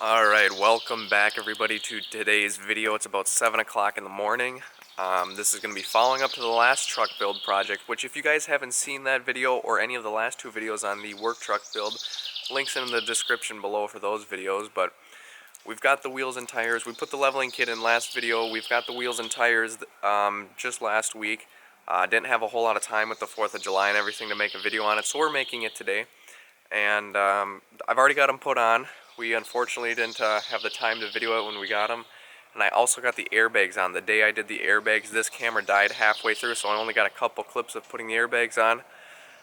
Alright, welcome back everybody to today's video. It's about 7 o'clock in the morning. This is going to be following up to the last truck build project, which if you guys haven't seen that video or any of the last two videos on the work truck build, links in the description below for those videos. But we've got the wheels and tires. We put the leveling kit in last video. We've got the wheels and tires just last week. Didn't have a whole lot of time with the 4th of July and everything to make a video on it, so we're making it today. And I've already got them put on. We unfortunately didn't have the time to video it when we got them. And I also got the airbags on. The day I did the airbags, this camera died halfway through, so I only got a couple clips of putting the airbags on.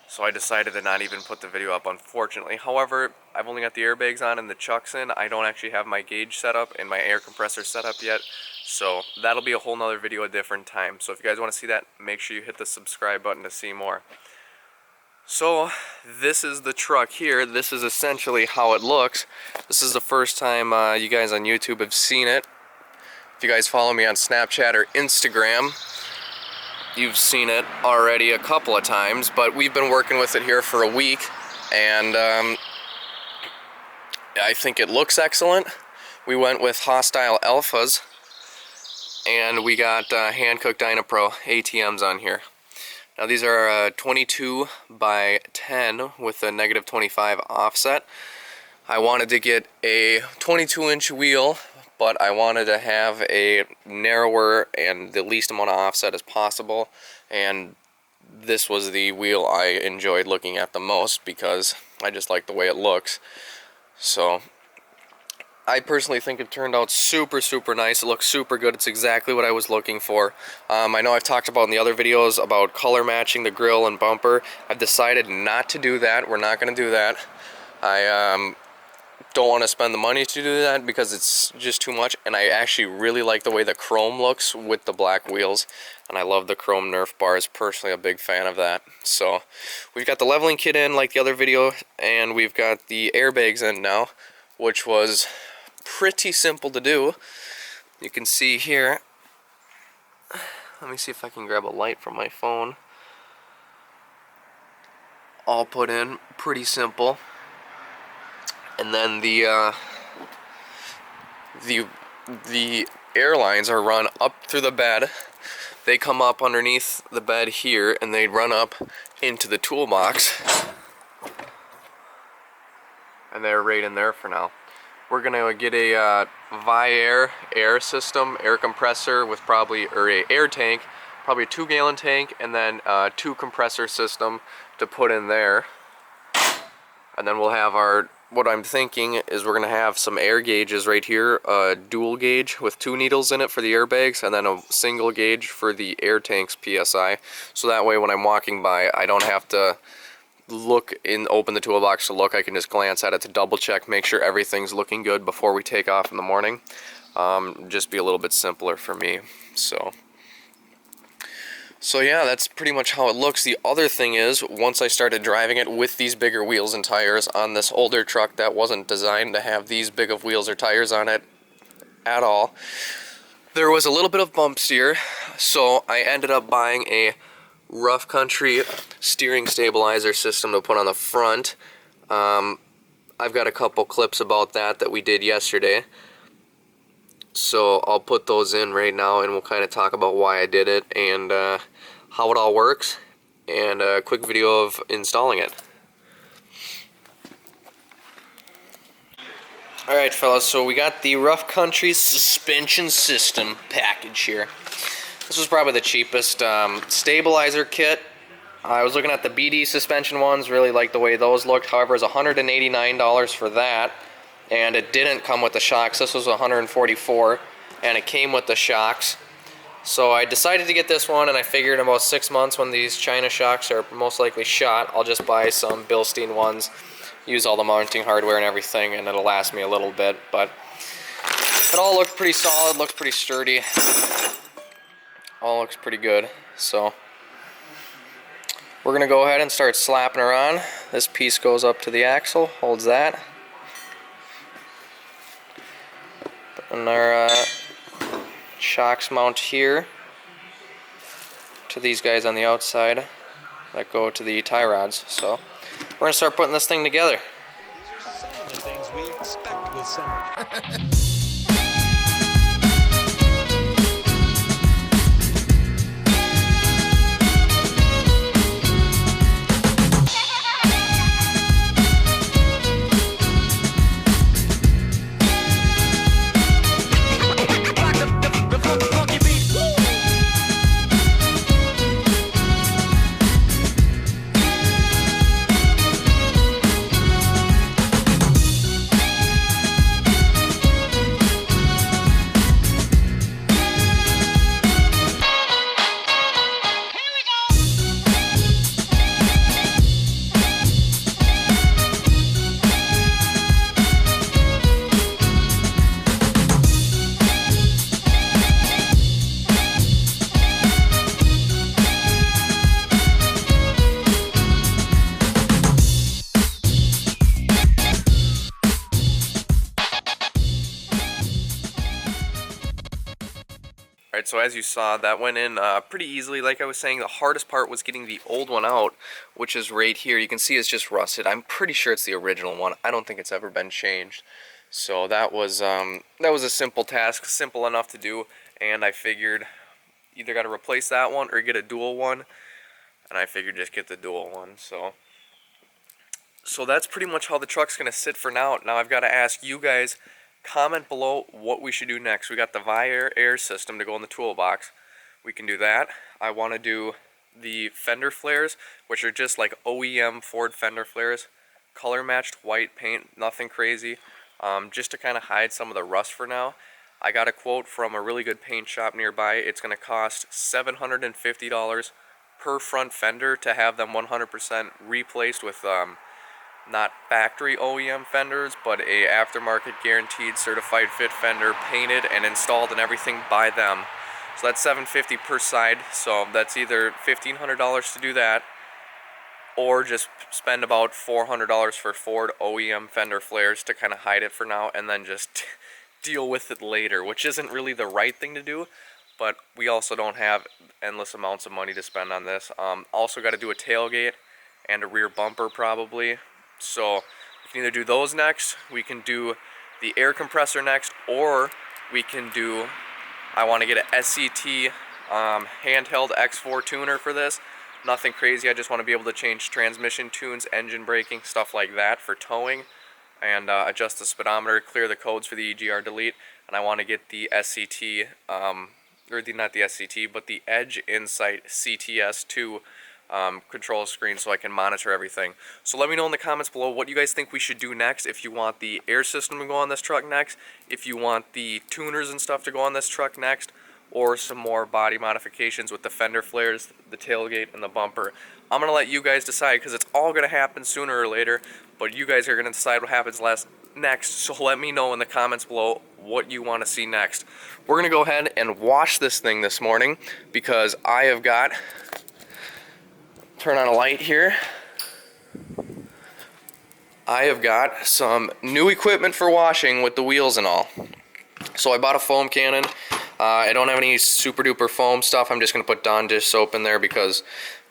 So I decided to not even put the video up, unfortunately. However, I've only got the airbags on and the chucks in. I don't actually have my gauge set up and my air compressor set up yet. So that'll be a whole nother video a different time. So if you guys want to see that, make sure you hit the subscribe button to see more. So this is the truck here. This is essentially how it looks. This is the first time you guys on YouTube have seen it. If you guys follow me on Snapchat or Instagram, you've seen it already a couple of times, but we've been working with it here for a week, and I think it looks excellent. We went with Hostile Alphas, and we got Hankook Dynapro ATMs on here. Now these are 22 by 10 with a -25 offset. I wanted to get a 22-inch wheel, but I wanted to have a narrower and the least amount of offset as possible. And this was the wheel I enjoyed looking at the most because I just like the way it looks. So I personally think it turned out super nice. It looks super good. It's exactly what I was looking for. I know I've talked about in the other videos about color matching the grille and bumper. I've decided not to do that. We're not going to do that. I don't want to spend the money to do that because it's just too much, and I actually really like the way the chrome looks with the black wheels, and I love the chrome Nerf bars. Personally a big fan of that. So we've got the leveling kit in like the other video, and we've got the airbags in now, which was pretty simple to do. You can see here, let me see if I can grab a light from my phone. All put in, pretty simple. And then the air lines are run up through the bed. They come up underneath the bed here, and they run up into the toolbox. And they're right in there for now. We're gonna get a Viair air system, air compressor with probably, or a air tank, probably a 2-gallon tank, and then a 2 compressor system to put in there. And then we'll have our, what I'm thinking is we're gonna have some air gauges right here, a dual gauge with 2 needles in it for the airbags, and then a single gauge for the air tank's PSI. So that way when I'm walking by, I don't have to open the toolbox to look. I can just glance at it to double check, make sure everything's looking good before we take off in the morning. Just be a little bit simpler for me. So yeah, that's pretty much how it looks. The other thing is, once I started driving it with these bigger wheels and tires on this older truck that wasn't designed to have these big of wheels or tires on it at all, there was a little bit of bump steer, so I ended up buying a rough country steering stabilizer system to put on the front. I've got a couple clips about that we did yesterday, so I'll put those in right now, and we'll kind of talk about why I did it and how it all works, and a quick video of installing it. Alright fellas, so we got the rough country suspension system package here. This was probably the cheapest stabilizer kit. I was looking at the BD suspension ones, really liked the way those looked. However, it was $189 for that, and it didn't come with the shocks. This was $144, and it came with the shocks. So I decided to get this one, and I figured in about 6 months, when these China shocks are most likely shot, I'll just buy some Bilstein ones, use all the mounting hardware and everything, and it'll last me a little bit. But it all looked pretty solid, looks pretty sturdy. All looks pretty good. So we're gonna go ahead and start slapping her on. This piece goes up to the axle, holds that, and our shocks mount here to these guys on the outside that go to the tie rods. So we're gonna start putting this thing together. These are some of the things we expect with summer. Alright, so as you saw, that went in pretty easily. Like I was saying, the hardest part was getting the old one out, which is right here. You can see it's just rusted. I'm pretty sure it's the original one. I don't think it's ever been changed. So that was a simple task, simple enough to do, and I figured either got to replace that one or get a dual one, and I figured just get the dual one. So that's pretty much how the truck's going to sit for now. Now I've got to ask you guys, comment below what we should do next. We got the Vire air system to go in the toolbox. We can do that. I want to do the fender flares, which are just like OEM Ford fender flares, color matched white paint, nothing crazy, just to kind of hide some of the rust for now. I got a quote from a really good paint shop nearby. It's going to cost $750 per front fender to have them 100% replaced with not factory OEM fenders, but a aftermarket guaranteed certified fit fender, painted and installed and everything by them. So that's $750 per side. So that's either $1,500 to do that, or just spend about $400 for Ford OEM fender flares to kind of hide it for now, and then just deal with it later, which isn't really the right thing to do. But we also don't have endless amounts of money to spend on this. Also got to do a tailgate and a rear bumper probably. So we can either do those next, we can do the air compressor next, or we can do, I want to get an SCT handheld X4 tuner for this. Nothing crazy, I just want to be able to change transmission tunes, engine braking, stuff like that for towing, and adjust the speedometer, clear the codes for the EGR Delete. And I want to get the SCT, not the SCT, but the Edge Insight CTS2 control screen, so I can monitor everything. So let me know in the comments below what you guys think we should do next. If you want the air system to go on this truck next, if you want the tuners and stuff to go on this truck next, or some more body modifications with the fender flares, the tailgate, and the bumper. I'm going to let you guys decide, because it's all going to happen sooner or later, but you guys are going to decide what happens next. So let me know in the comments below what you want to see next. We're going to go ahead and wash this thing this morning, because I have got, turn on a light here, I have got some new equipment for washing with the wheels and all. So I bought a foam cannon. I don't have any super duper foam stuff. I'm just going to put Dawn dish soap in there because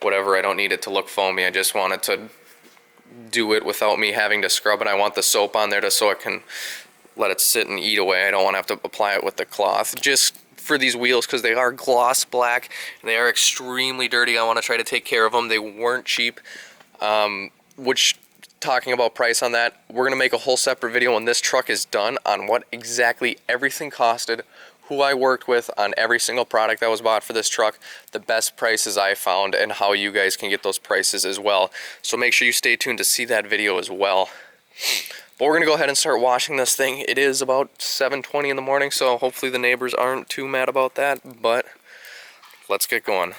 whatever, I don't need it to look foamy. I just want it to do it without me having to scrub it. I want the soap on there just so I can let it sit and eat away. I don't want to have to apply it with the cloth. Just for these wheels, because they are gloss black and they are extremely dirty. I want to try to take care of them. They weren't cheap, which, talking about price on that, we're going to make a whole separate video when this truck is done on what exactly everything costed, who I worked with on every single product that was bought for this truck, the best prices I found, and how you guys can get those prices as well. So make sure you stay tuned to see that video as well. But we're going to go ahead and start washing this thing. It is about 7:20 in the morning, so hopefully the neighbors aren't too mad about that, but let's get going.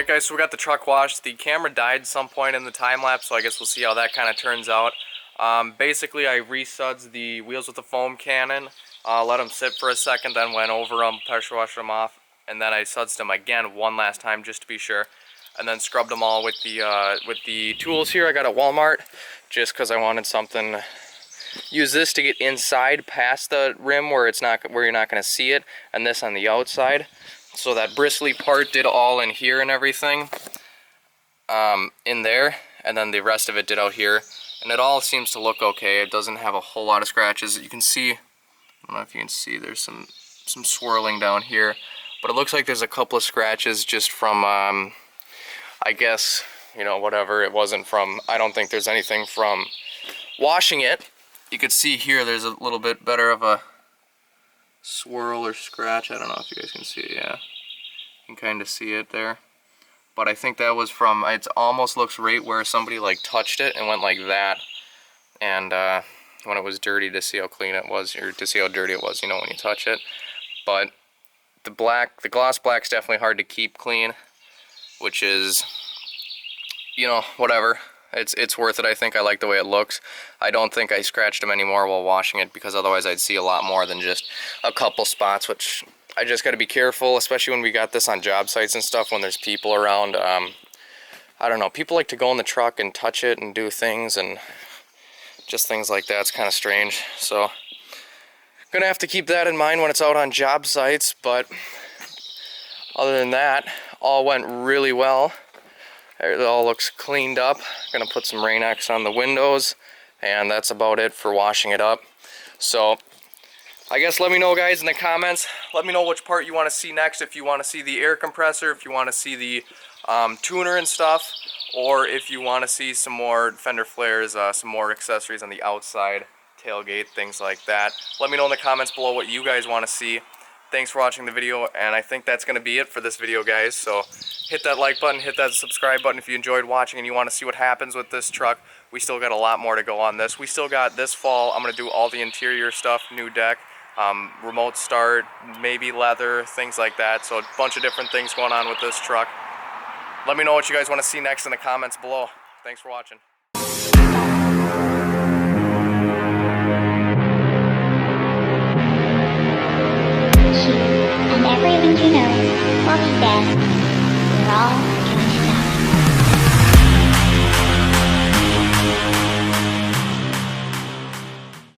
Alright guys, so we got the truck washed. The camera died some point in the time lapse, so I guess we'll see how that kind of turns out. Basically I resuds the wheels with the foam cannon, let them sit for a second, then went over them, pressure washed them off, and then I sudsed them again one last time just to be sure, and then scrubbed them all with the tools here I got at Walmart, just because I wanted something. Use this to get inside past the rim where you're not going to see it, and this on the outside. So that bristly part did all in here and everything, in there, and then the rest of it did out here. And it all seems to look okay. It doesn't have a whole lot of scratches. You can see, I don't know if you can see, there's some swirling down here, but it looks like there's a couple of scratches just from, I guess, you know, whatever. It wasn't from, I don't think there's anything from washing it. You could see here there's a little bit better of a swirl or scratch. I don't know if you guys can see it. Yeah, you can kind of see it there. But I think that was from, it almost looks right where somebody like touched it and went like that. And when it was dirty, to see how clean it was, or to see how dirty it was, you know, when you touch it. But the gloss black's definitely hard to keep clean, which is, you know, whatever. It's worth it, I think. I like the way it looks. I don't think I scratched them anymore while washing it, because otherwise I'd see a lot more than just a couple spots, which I just got to be careful, especially when we got this on job sites and stuff, when there's people around. I don't know, people like to go in the truck and touch it and do things, and just things like that. It's kind of strange. So gonna have to keep that in mind when it's out on job sites. But other than that, all went really well. It all looks cleaned up. Gonna put some Rain-X on the windows, and that's about it for washing it up. So I guess let me know, guys, in the comments. Let me know which part you want to see next. If you want to see the air compressor, if you want to see the tuner and stuff, or if you want to see some more fender flares, some more accessories on the outside, tailgate, things like that. Let me know in the comments below what you guys want to see. Thanks for watching the video, and I think that's going to be it for this video, guys. So hit that like button, hit that subscribe button if you enjoyed watching and you want to see what happens with this truck. We still got a lot more to go on this. We still got this fall, I'm going to do all the interior stuff, new deck, remote start, maybe leather, things like that. So a bunch of different things going on with this truck. Let me know what you guys want to see next in the comments below. Thanks for watching. And everyone you know will be dead. We're all